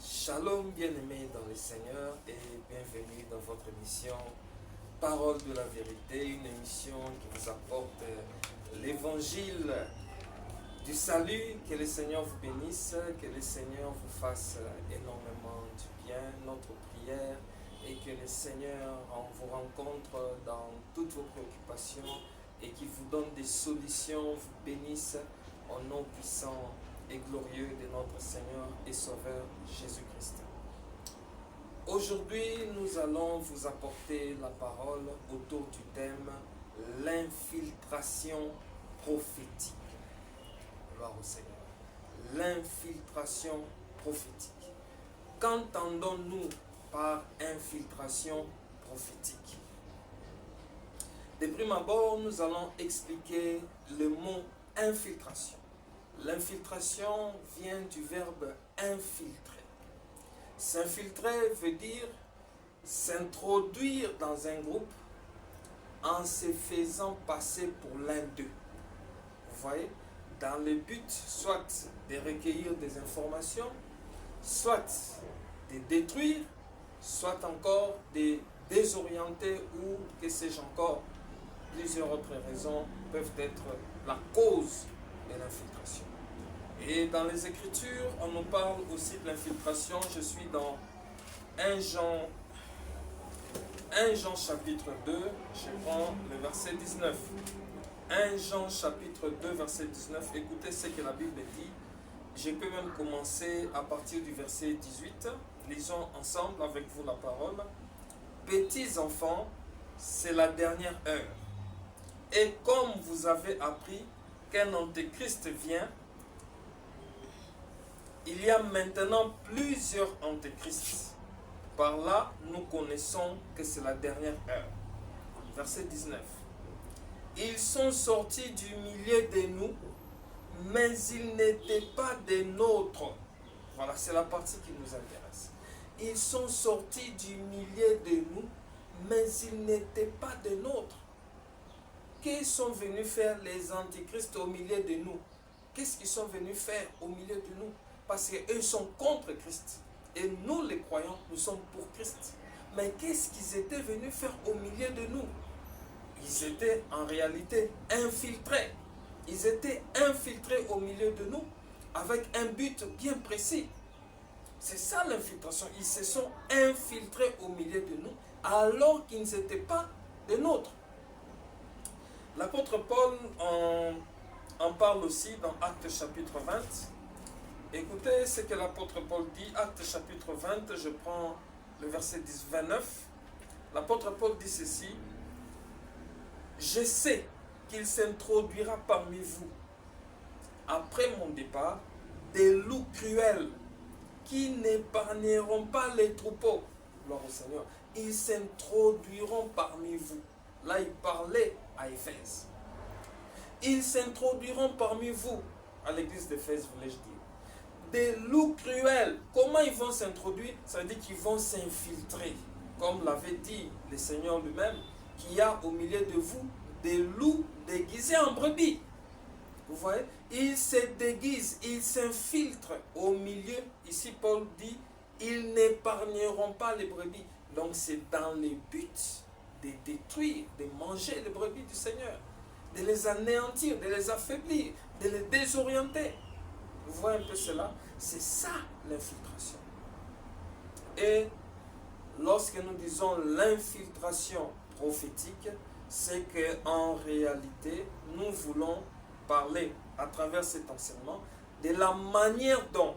Shalom bien-aimés dans le Seigneur et bienvenue dans votre émission Parole de la vérité, une émission qui vous apporte l'évangile du salut. Que le Seigneur vous bénisse, que le Seigneur vous fasse énormément du bien, notre prière, et que le Seigneur vous rencontre dans toutes vos préoccupations et qu'il vous donne des solutions, vous bénisse au nom puissant et glorieux de notre Seigneur et Sauveur Jésus-Christ. Aujourd'hui, nous allons vous apporter la parole autour du thème l'infiltration prophétique. Gloire au Seigneur. L'infiltration prophétique. Qu'entendons-nous par infiltration prophétique? De prime abord, nous allons expliquer le mot infiltration. L'infiltration vient du verbe infiltrer. S'infiltrer veut dire s'introduire dans un groupe en se faisant passer pour l'un d'eux. Vous voyez, dans le but soit de recueillir des informations, soit de détruire, soit encore de désorienter ou que sais-je encore. Plusieurs autres raisons peuvent être la cause de l'infiltration. Et dans les Écritures, on nous parle aussi de l'infiltration. Je suis dans 1 Jean chapitre 2, je prends le verset 19. 1 Jean chapitre 2, verset 19. Écoutez ce que la Bible dit. Je peux même commencer à partir du verset 18. Lisons ensemble avec vous la parole. Petits enfants, c'est la dernière heure. Et comme vous avez appris qu'un antéchrist vient, il y a maintenant plusieurs antéchrists. Par là, nous connaissons que c'est la dernière heure. Verset 19. Ils sont sortis du milieu de nous, mais ils n'étaient pas des nôtres. Voilà, c'est la partie qui nous intéresse. Ils sont sortis du milieu de nous, mais ils n'étaient pas des nôtres. Qu'est-ce qu'ils sont venus faire les antichrists au milieu de nous? Qu'est-ce qu'ils sont venus faire au milieu de nous? Parce qu'eux sont contre Christ. Et nous, les croyants, nous sommes pour Christ. Mais qu'est-ce qu'ils étaient venus faire au milieu de nous? Ils étaient en réalité infiltrés. Ils étaient infiltrés au milieu de nous avec un but bien précis. C'est ça l'infiltration. Ils se sont infiltrés au milieu de nous alors qu'ils n'étaient pas des nôtres. L'apôtre Paul en parle aussi dans Actes chapitre 20. Écoutez ce que l'apôtre Paul dit, Actes chapitre 20, je prends le verset 29. L'apôtre Paul dit ceci: je sais qu'il s'introduira parmi vous, après mon départ, des loups cruels qui n'épargneront pas les troupeaux. Gloire au Seigneur. Ils s'introduiront parmi vous. Là, il parlait à Éphèse. Ils s'introduiront parmi vous, à l'église d'Éphèse, voulais-je dire. Des loups cruels. Comment ils vont s'introduire? Ça veut dire qu'ils vont s'infiltrer. Comme l'avait dit le Seigneur lui-même, qu'il y a au milieu de vous des loups déguisés en brebis. Vous voyez? Ils se déguisent, ils s'infiltrent au milieu. Ici, Paul dit, ils n'épargneront pas les brebis. Donc, c'est dans les buts de détruire, de manger les brebis du Seigneur, de les anéantir, de les affaiblir, de les désorienter. Vous voyez un peu cela? C'est ça l'infiltration. Et lorsque nous disons l'infiltration prophétique, c'est qu'en réalité, nous voulons parler à travers cet enseignement de la manière dont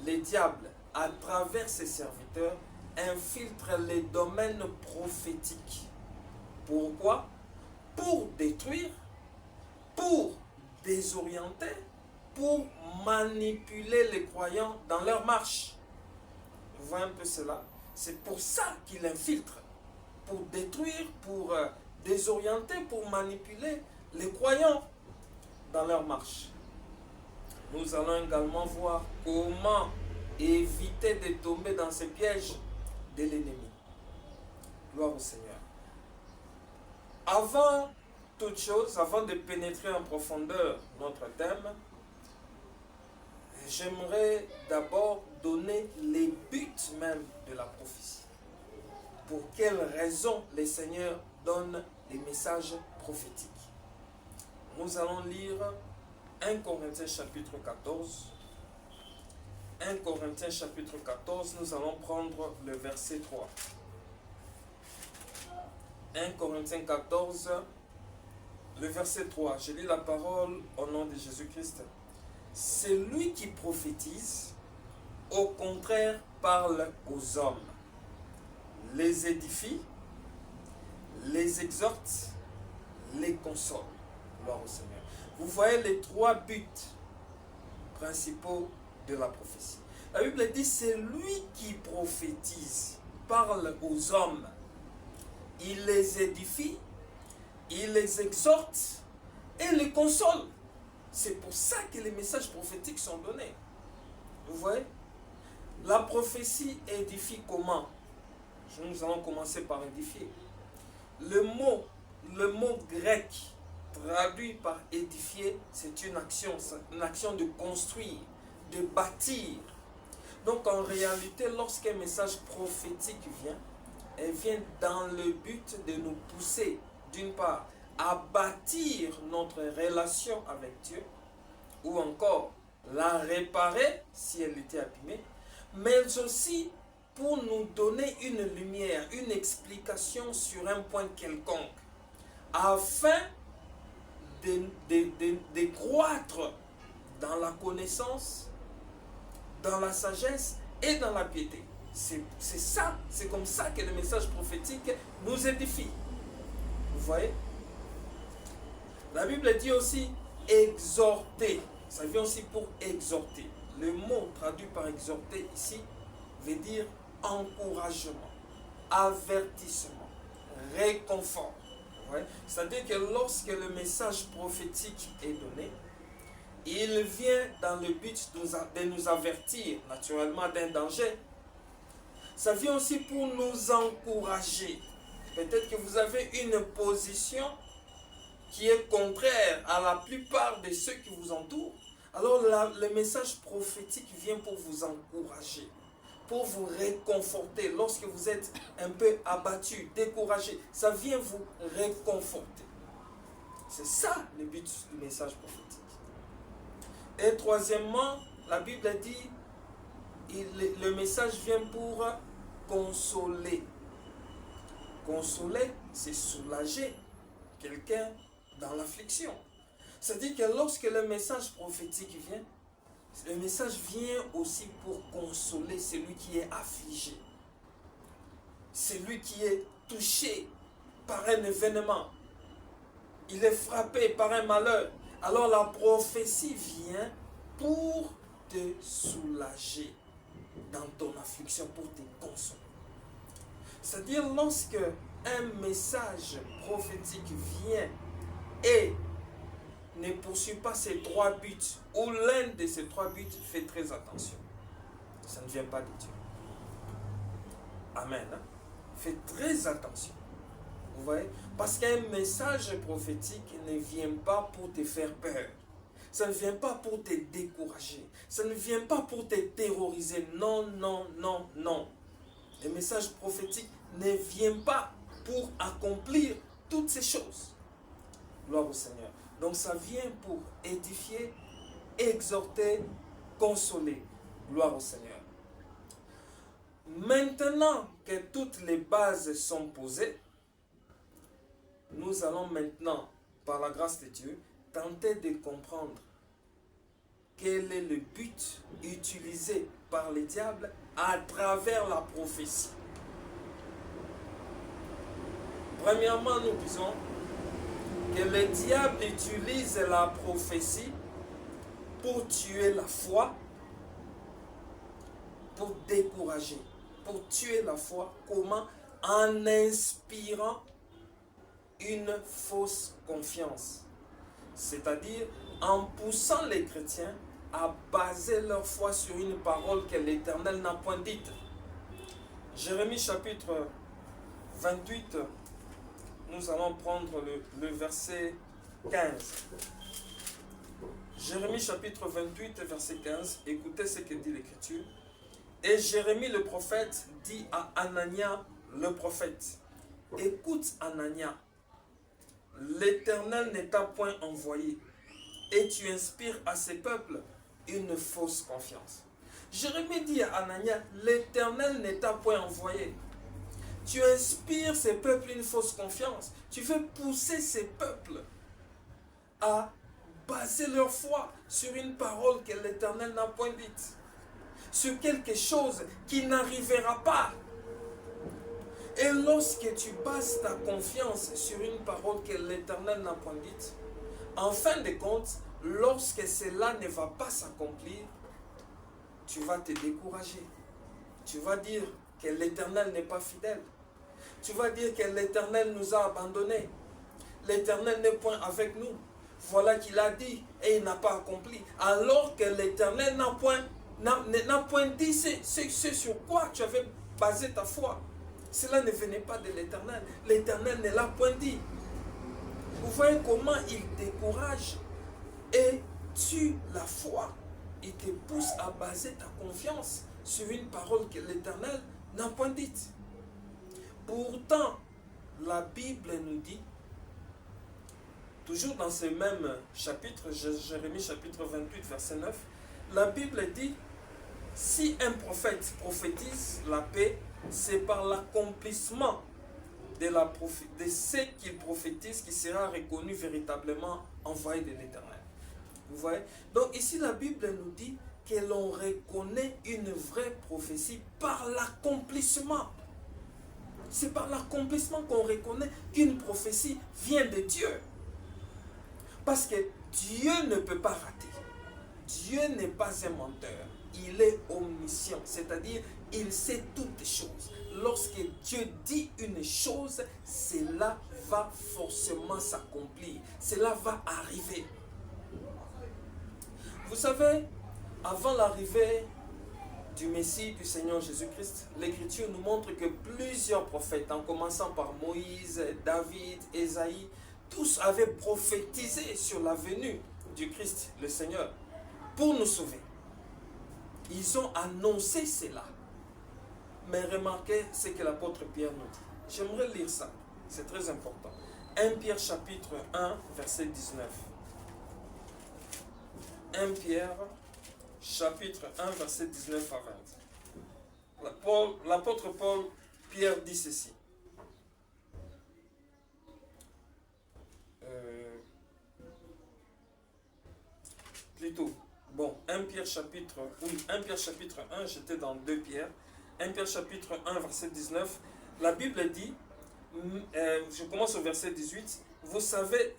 les diables, à travers ses serviteurs, infiltrent les domaines prophétiques. Pourquoi? Pour détruire, pour désorienter, pour manipuler les croyants dans leur marche. Vous voyez un peu cela? C'est pour ça qu'ils infiltrent. Pour détruire, pour désorienter, pour manipuler les croyants dans leur marche. Nous allons également voir comment éviter de tomber dans ces pièges de l'ennemi. Gloire au Seigneur. Avant toute chose, avant de pénétrer en profondeur notre thème, j'aimerais d'abord donner les buts même de la prophétie. Pour quelles raisons le Seigneur donne les messages prophétiques. Nous allons lire 1 Corinthiens chapitre 14. 1 Corinthiens chapitre 14, nous allons prendre le verset 3. 1 Corinthiens 14, le verset 3. Je lis la parole au nom de Jésus-Christ. Celui qui prophétise, au contraire, parle aux hommes, les édifie, les exhorte, les console. Gloire au Seigneur. Vous voyez les trois buts principaux de la prophétie. La Bible dit, c'est lui qui prophétise, parle aux hommes. Il les édifie, il les exhorte et les console. C'est pour ça que les messages prophétiques sont donnés. Vous voyez? La prophétie édifie comment? Nous allons commencer par édifier. Le mot grec traduit par édifier, c'est une action de construire, de bâtir. Donc en réalité, lorsqu'un message prophétique vient, elle vient dans le but de nous pousser, d'une part, à bâtir notre relation avec Dieu, ou encore la réparer si elle était abîmée, mais aussi pour nous donner une lumière, une explication sur un point quelconque, afin de croître dans la connaissance, dans la sagesse et dans la piété. C'est ça, c'est comme ça que le message prophétique nous édifie. Vous voyez? La Bible dit aussi exhorter. Ça vient aussi pour exhorter. Le mot traduit par exhorter ici veut dire encouragement, avertissement, réconfort. C'est-à-dire que lorsque le message prophétique est donné, il vient dans le but de nous avertir naturellement d'un danger. Ça vient aussi pour nous encourager. Peut-être que vous avez une position qui est contraire à la plupart de ceux qui vous entourent. Alors le message prophétique vient pour vous encourager, pour vous réconforter lorsque vous êtes un peu abattu, découragé. Ça vient vous réconforter. C'est ça le but du message prophétique. Et troisièmement, la Bible dit, le message vient pour consoler. Consoler, c'est soulager quelqu'un dans l'affliction. C'est-à-dire que lorsque le message prophétique vient, le message vient aussi pour consoler celui qui est affligé, celui qui est touché par un événement. Il est frappé par un malheur. Alors la prophétie vient pour te soulager dans ton affliction, pour te consoler. C'est-à-dire lorsque un message prophétique vient et ne poursuit pas ces trois buts, ou l'un de ces trois buts, faites très attention. Ça ne vient pas de Dieu. Amen. Faites très attention. Vous voyez? Parce qu'un message prophétique ne vient pas pour te faire peur. Ça ne vient pas pour te décourager. Ça ne vient pas pour te terroriser. Non, non, non, non. Le message prophétique ne vient pas pour accomplir toutes ces choses. Gloire au Seigneur. Donc ça vient pour édifier, exhorter, consoler. Gloire au Seigneur. Maintenant que toutes les bases sont posées, nous allons maintenant, par la grâce de Dieu, tenter de comprendre quel est le but utilisé par le diable à travers la prophétie. Premièrement, nous disons que le diable utilise la prophétie pour tuer la foi, pour décourager, pour tuer la foi. Comment? En inspirant une fausse confiance. C'est-à-dire en poussant les chrétiens à baser leur foi sur une parole que l'Éternel n'a point dite. Jérémie chapitre 28, nous allons prendre le verset 15. Jérémie chapitre 28, verset 15. Écoutez ce que dit l'Écriture. Et Jérémie le prophète dit à Anania le prophète, écoute Anania, l'Éternel ne t'a point envoyé et tu inspires à ces peuples une fausse confiance. Jérémie dit à Anania, l'Éternel ne t'a point envoyé. Tu inspires ces peuples une fausse confiance. Tu veux pousser ces peuples à baser leur foi sur une parole que l'Éternel n'a point dite, sur quelque chose qui n'arrivera pas. Et lorsque tu bases ta confiance sur une parole que l'Éternel n'a point dite, en fin de compte, lorsque cela ne va pas s'accomplir, tu vas te décourager. Tu vas dire que l'Éternel n'est pas fidèle. Tu vas dire que l'Éternel nous a abandonnés. L'Éternel n'est point avec nous. Voilà qu'il a dit et il n'a pas accompli. Alors que l'Éternel n'a point dit ce sur quoi tu avais basé ta foi. Cela ne venait pas de l'Éternel. L'Éternel ne l'a point dit. Vous voyez comment il décourage et tue la foi. Il te pousse à baser ta confiance sur une parole que l'Éternel n'a point dite. Pourtant, la Bible nous dit, toujours dans ce même chapitre, Jérémie chapitre 28, verset 9, la Bible dit, si un prophète prophétise la paix, c'est par l'accomplissement de ce qu'il prophétise qui sera reconnu véritablement envoyé de l'Éternel. Vous voyez? Donc ici la Bible nous dit que l'on reconnaît une vraie prophétie par l'accomplissement. C'est par l'accomplissement qu'on reconnaît qu'une prophétie vient de Dieu. Parce que Dieu ne peut pas rater. Dieu n'est pas un menteur. Il est omniscient, c'est-à-dire il sait toutes choses. Lorsque Dieu dit une chose, cela va forcément s'accomplir. Cela va arriver. Vous savez, avant l'arrivée du Messie, du Seigneur Jésus-Christ, l'Écriture nous montre que plusieurs prophètes, en commençant par Moïse, David, Ésaïe, tous avaient prophétisé sur la venue du Christ, le Seigneur, pour nous sauver. Ils ont annoncé cela. Mais remarquez ce que l'apôtre Pierre nous dit. J'aimerais lire ça. C'est très important. 1 Pierre chapitre 1, verset 19. 1 Pierre chapitre 1, verset 19 à 20. L'apôtre Pierre dit ceci. Plutôt, bon, 1 Pierre chapitre 1, j'étais dans 2 Pierre. 1 Pierre chapitre 1, verset 19. La Bible dit, je commence au verset 18, vous savez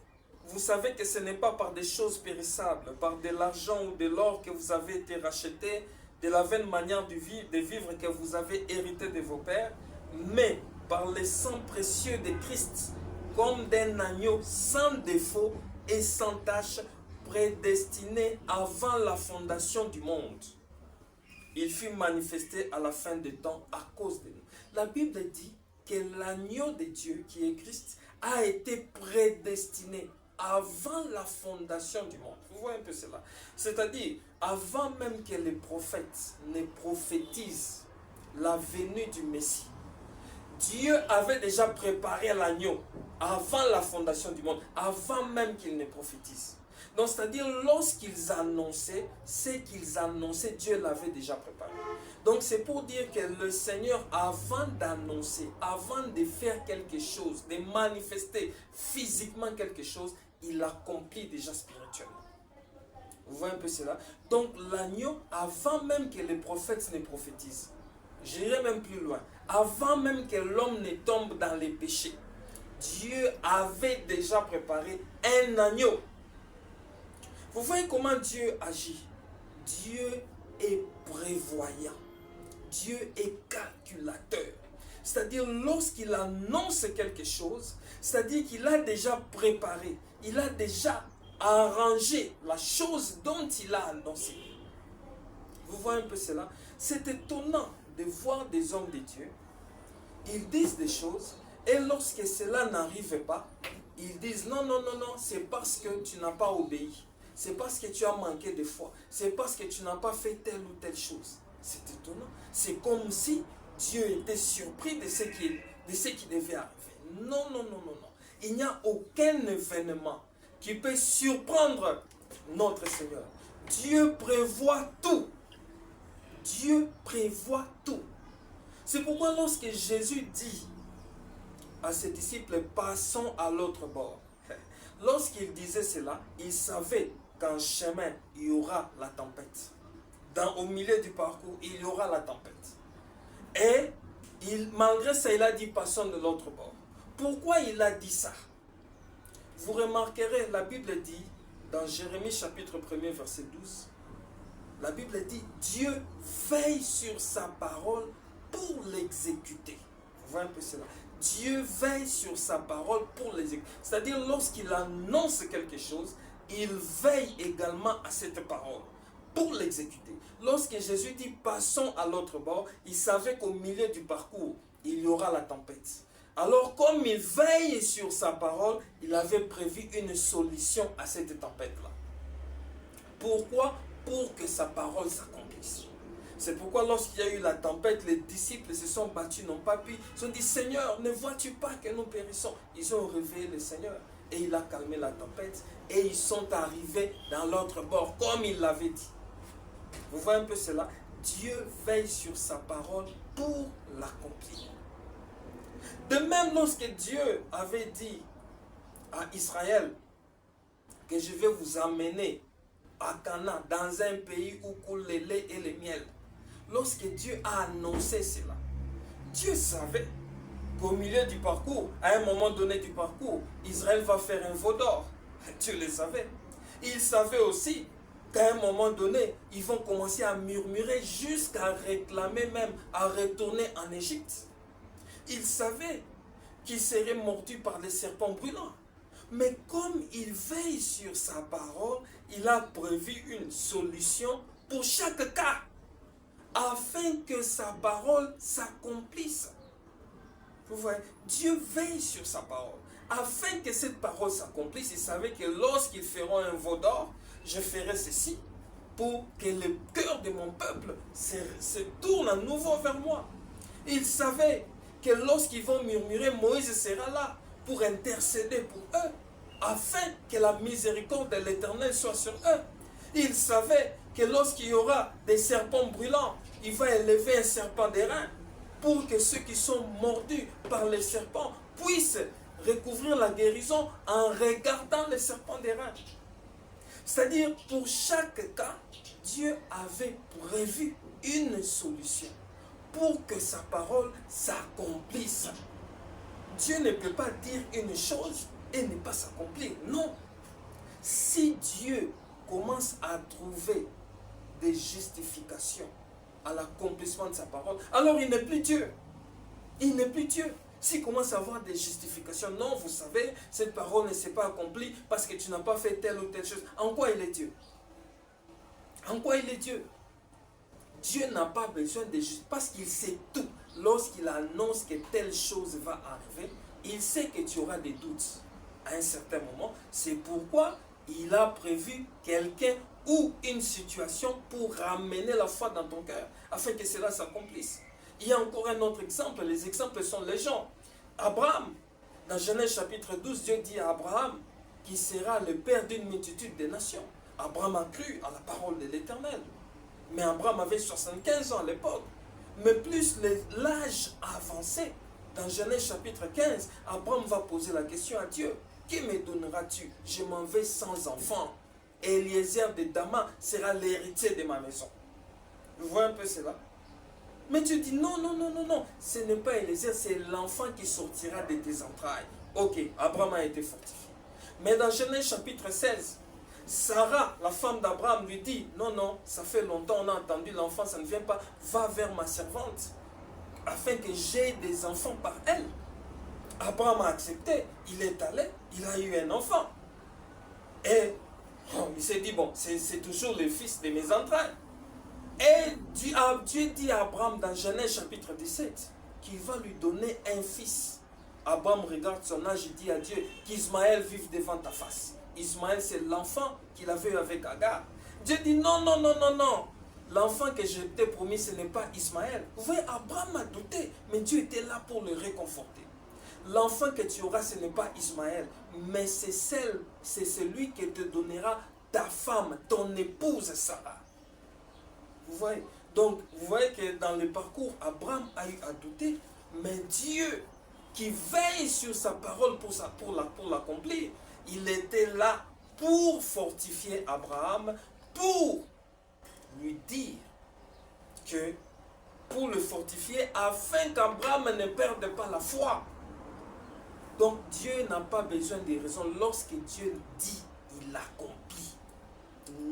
que ce n'est pas par des choses périssables, par de l'argent ou de l'or que vous avez été rachetés, de la vaine manière de vivre que vous avez hérité de vos pères, mais par le sang précieux de Christ, comme d'un agneau sans défaut et sans tache, prédestiné avant la fondation du monde. Il fut manifesté à la fin des temps à cause de nous. La Bible dit que l'agneau de Dieu, qui est Christ, a été prédestiné avant la fondation du monde. Vous voyez un peu cela. C'est-à-dire, avant même que les prophètes ne prophétisent la venue du Messie, Dieu avait déjà préparé l'agneau avant la fondation du monde, avant même qu'il ne prophétise. Donc, c'est-à-dire, lorsqu'ils annonçaient, ce qu'ils annonçaient, Dieu l'avait déjà préparé. Donc, c'est pour dire que le Seigneur, avant d'annoncer, avant de faire quelque chose, de manifester physiquement quelque chose, il accomplit déjà spirituellement. Vous voyez un peu cela? Donc, l'agneau, avant même que les prophètes ne prophétisent, j'irai même plus loin, avant même que l'homme ne tombe dans les péchés, Dieu avait déjà préparé un agneau. Vous voyez comment Dieu agit? Dieu est prévoyant. Dieu est calculateur. C'est-à-dire, lorsqu'il annonce quelque chose, c'est-à-dire qu'il a déjà préparé, il a déjà arrangé la chose dont il a annoncé. Vous voyez un peu cela? C'est étonnant de voir des hommes de Dieu. Ils disent des choses et lorsque cela n'arrive pas, ils disent non, non, non, non, c'est parce que tu n'as pas obéi. C'est parce que tu as manqué de foi. C'est parce que tu n'as pas fait telle ou telle chose. C'est étonnant. C'est comme si Dieu était surpris de ce qui devait arriver. Non, non, non, non, non. Il n'y a aucun événement qui peut surprendre notre Seigneur. Dieu prévoit tout. Dieu prévoit tout. C'est pourquoi lorsque Jésus dit à ses disciples, passons à l'autre bord. Lorsqu'il disait cela, il savait qu'en chemin, il y aura la tempête. Au milieu du parcours, il y aura la tempête. Et malgré ça, il a dit, passons de l'autre bord. Pourquoi il a dit ça? Vous remarquerez, la Bible dit, dans Jérémie chapitre 1er, verset 12, la Bible dit, Dieu veille sur sa parole pour l'exécuter. Vous voyez un peu cela? Dieu veille sur sa parole pour l'exécuter. C'est-à-dire, lorsqu'il annonce quelque chose, il veille également à cette parole pour l'exécuter. Lorsque Jésus dit, passons à l'autre bord, il savait qu'au milieu du parcours, il y aura la tempête. Alors, comme il veille sur sa parole, il avait prévu une solution à cette tempête-là. Pourquoi? Pour que sa parole s'accomplisse. C'est pourquoi lorsqu'il y a eu la tempête, les disciples se sont battus, n'ont pas pu. Ils ont dit, Seigneur, ne vois-tu pas que nous périssons? Ils ont réveillé le Seigneur et il a calmé la tempête. Et ils sont arrivés dans l'autre bord, comme il l'avait dit. Vous voyez un peu cela? Dieu veille sur sa parole pour l'accomplir. De même, lorsque Dieu avait dit à Israël que je vais vous emmener à Canaan, dans un pays où coule le lait et le miel, lorsque Dieu a annoncé cela, Dieu savait qu'au milieu du parcours, à un moment donné du parcours, Israël va faire un veau d'or. Dieu le savait. Il savait aussi qu'à un moment donné, ils vont commencer à murmurer jusqu'à réclamer même, à retourner en Égypte. Il savait qu'il serait mordu par les serpents brûlants. Mais comme il veille sur sa parole, il a prévu une solution pour chaque cas, afin que sa parole s'accomplisse. Vous voyez, Dieu veille sur sa parole. Afin que cette parole s'accomplisse, il savait que lorsqu'ils feront un veau d'or, je ferai ceci pour que le cœur de mon peuple se tourne à nouveau vers moi. Il savait que lorsqu'ils vont murmurer, Moïse sera là pour intercéder pour eux, afin que la miséricorde de l'Éternel soit sur eux. Il savait que lorsqu'il y aura des serpents brûlants, il va élever un serpent d'airain pour que ceux qui sont mordus par les serpents puissent recouvrir la guérison en regardant les serpents d'airain. C'est-à-dire, pour chaque cas, Dieu avait prévu une solution pour que sa parole s'accomplisse. Dieu ne peut pas dire une chose et ne pas s'accomplir. Non. Si Dieu commence à trouver des justifications à l'accomplissement de sa parole, alors il n'est plus Dieu. Il n'est plus Dieu. S'il commence à avoir des justifications, non, vous savez, cette parole ne s'est pas accomplie parce que tu n'as pas fait telle ou telle chose. En quoi il est Dieu? En quoi il est Dieu? Dieu n'a pas besoin de justifications parce qu'il sait tout. Lorsqu'il annonce que telle chose va arriver, il sait que tu auras des doutes à un certain moment. C'est pourquoi il a prévu quelqu'un ou une situation pour ramener la foi dans ton cœur, afin que cela s'accomplisse. Il y a encore un autre exemple, les exemples sont légion. Abraham, dans Genèse chapitre 12, Dieu dit à Abraham qu'il sera le père d'une multitude de nations. Abraham a cru à la parole de l'Éternel. Mais Abraham avait 75 ans à l'époque. Mais plus l'âge avançait, dans Genèse chapitre 15, Abraham va poser la question à Dieu. Qui me donneras-tu? Je m'en vais sans enfant. Eliezer de Dama sera l'héritier de ma maison. Vous voyez un peu cela? Mais tu dis non, non, non, non, non. Ce n'est pas Eliezer, c'est l'enfant qui sortira de tes entrailles. Ok, Abraham a été fortifié. Mais dans Genèse chapitre 16, Sarah, la femme d'Abraham, lui dit, non, non, ça fait longtemps, on a entendu l'enfant, ça ne vient pas, va vers ma servante, afin que j'aie des enfants par elle. Abraham a accepté, il est allé, il a eu un enfant. Et il s'est dit, bon, c'est toujours le fils de mes entrailles. Et Dieu dit à Abraham dans Genèse chapitre 17 qu'il va lui donner un fils. Abraham regarde son âge et dit à Dieu qu'Ismaël vive devant ta face. Ismaël, c'est l'enfant qu'il avait eu avec Agar. Dieu dit non, non, non, non, non. l'enfant que je t'ai promis, ce n'est pas Ismaël. Vous voyez, Abraham a douté, mais Dieu était là pour le réconforter. L'enfant que tu auras, ce n'est pas Ismaël, mais c'est celui qui te donnera ta femme, ton épouse Sarah. Vous voyez? Donc, vous voyez que dans le parcours, Abraham a eu à douter, mais Dieu, qui veille sur sa parole pour l'accomplir, il était là pour fortifier Abraham, pour lui dire que, pour le fortifier, afin qu'Abraham ne perde pas la foi. Donc Dieu n'a pas besoin de raisons. Lorsque Dieu dit, il accomplit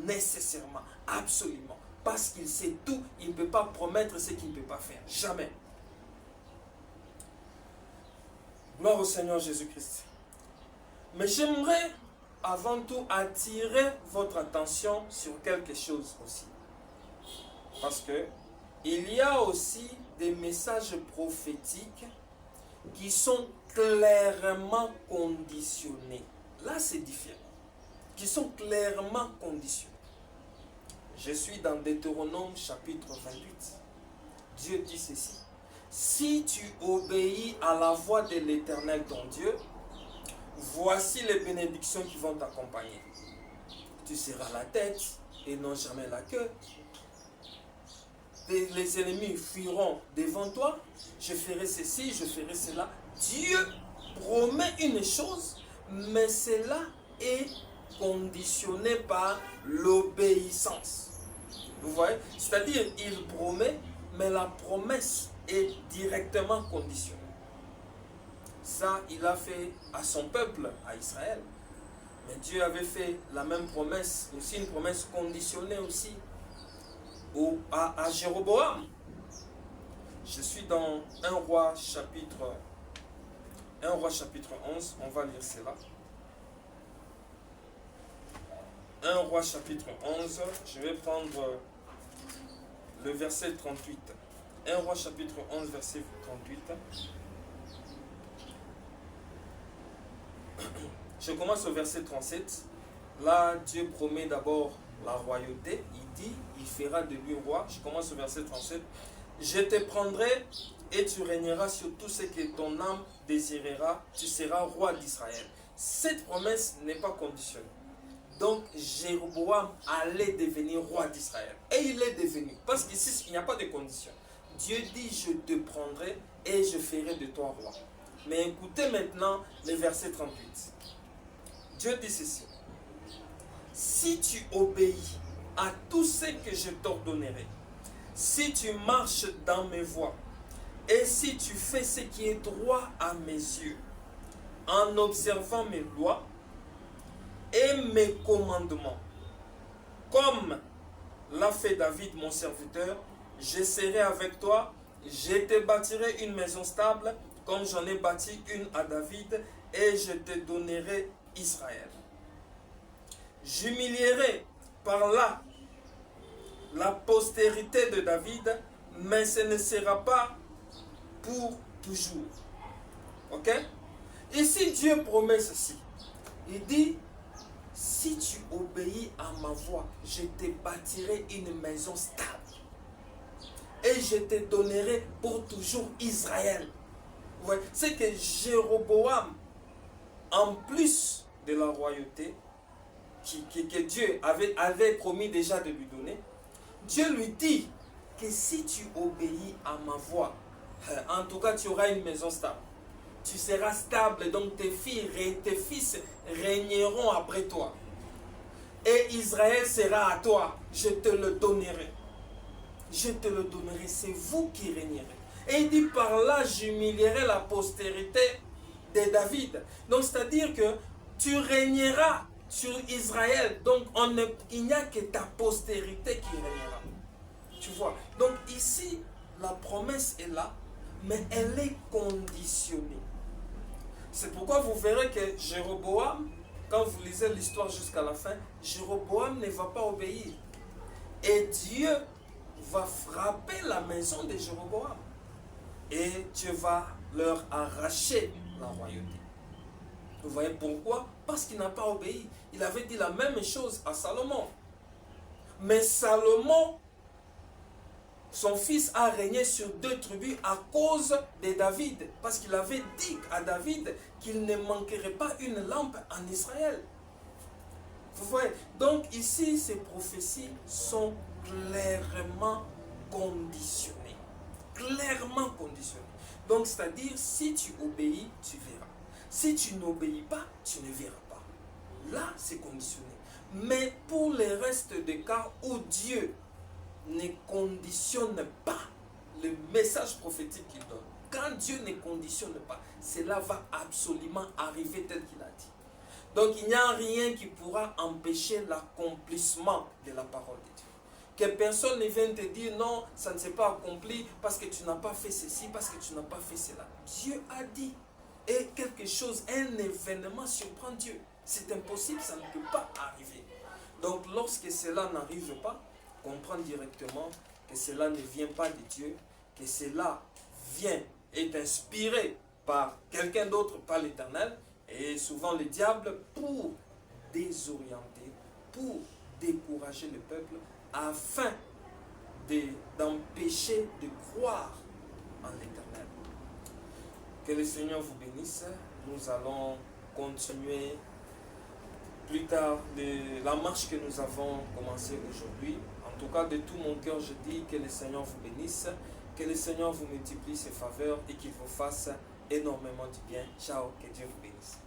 nécessairement, absolument. Parce qu'il sait tout, il ne peut pas promettre ce qu'il ne peut pas faire. Jamais. Gloire au Seigneur Jésus-Christ. Mais j'aimerais avant tout attirer votre attention sur quelque chose aussi. Parce que il y a aussi des messages prophétiques qui sont clairement conditionnés. Là, c'est différent. Qui sont clairement conditionnés. Je suis dans Deutéronome chapitre 28. Dieu dit ceci. Si tu obéis à la voix de l'Éternel ton Dieu, voici les bénédictions qui vont t'accompagner. Tu seras la tête et non jamais la queue. Les ennemis fuiront devant toi. Je ferai ceci, je ferai cela. Dieu promet une chose, mais cela est conditionné par l'obéissance. Vous voyez? C'est-à-dire, il promet, mais la promesse est directement conditionnée. Ça, il a fait à son peuple, à Israël. Mais Dieu avait fait la même promesse, aussi une promesse conditionnée aussi à Jéroboam. Je suis dans 1 Roi chapitre 11, on va lire cela. 1 Roi chapitre 11, je vais prendre le verset 38. 1 Roi chapitre 11, verset 38. Je commence au verset 37. Là, Dieu promet d'abord la royauté. Il dit, il fera de lui roi. Je commence au verset 37. Je te prendrai et tu régneras sur tout ce que ton âme désirera. Tu seras roi d'Israël. Cette promesse n'est pas conditionnée. Donc, Jéroboam allait devenir roi d'Israël. Et il est devenu. Parce qu'ici, il n'y a pas de condition. Dieu dit, je te prendrai et je ferai de toi roi. Mais écoutez maintenant le verset 38. Dieu dit ceci. Si tu obéis à tout ce que je t'ordonnerai, si tu marches dans mes voies, et si tu fais ce qui est droit à mes yeux, en observant mes lois et mes commandements, comme l'a fait David mon serviteur, je serai avec toi, je te bâtirai une maison stable, comme j'en ai bâti une à David, et je te donnerai Israël. J'humilierai par là la postérité de David, mais ce ne sera pas pour toujours. Ok? Ici, Dieu promet ceci. Il dit, si tu obéis à ma voix, je te bâtirai une maison stable. Et je te donnerai pour toujours Israël. Ouais. C'est que Jéroboam, en plus de la royauté que Dieu avait promis déjà de lui donner, Dieu lui dit que si tu obéis à ma voix, en tout cas tu auras une maison stable. Tu seras stable, donc tes fils régneront après toi. Et Israël sera à toi, je te le donnerai. Je te le donnerai, c'est vous qui régnerez. Et il dit par là, j'humilierai la postérité de David. Donc c'est-à-dire que tu régneras sur Israël. Donc il n'y a que ta postérité qui régnera. Tu vois. Donc ici, la promesse est là, mais elle est conditionnée. C'est pourquoi vous verrez que Jéroboam, quand vous lisez l'histoire jusqu'à la fin, Jéroboam ne va pas obéir. Et Dieu va frapper la maison de Jéroboam. Et Dieu va leur arracher la royauté. Vous voyez pourquoi? Parce qu'il n'a pas obéi. Il avait dit la même chose à Salomon. Mais Salomon son fils a régné sur 2 tribus à cause de David. Parce qu'il avait dit à David qu'il ne manquerait pas une lampe en Israël. Vous voyez, donc ici, ces prophéties sont clairement conditionnées. Clairement conditionnées. Donc, c'est-à-dire, si tu obéis, tu verras. Si tu n'obéis pas, tu ne verras pas. Là, c'est conditionné. Mais pour le reste des cas où Dieu ne conditionne pas le message prophétique qu'il donne, quand Dieu ne conditionne pas, cela va absolument arriver tel qu'il a dit. Donc il n'y a rien qui pourra empêcher l'accomplissement de la parole de Dieu. Que personne ne vienne te dire non, ça ne s'est pas accompli parce que tu n'as pas fait ceci, parce que tu n'as pas fait cela. Dieu a dit. Et quelque chose, un événement surprend Dieu. C'est impossible, ça ne peut pas arriver. Donc lorsque cela n'arrive pas, comprends directement que cela ne vient pas de Dieu, que cela vient, est inspiré par quelqu'un d'autre, par l'Éternel. Et souvent le diable, pour désorienter, pour décourager le peuple, afin d'empêcher de croire en l'Éternel. Que le Seigneur vous bénisse. Nous allons continuer plus tard la marche que nous avons commencée aujourd'hui. En tout cas, de tout mon cœur, je dis que le Seigneur vous bénisse, que le Seigneur vous multiplie ses faveurs et qu'il vous fasse énormément du bien. Ciao, que Dieu vous bénisse.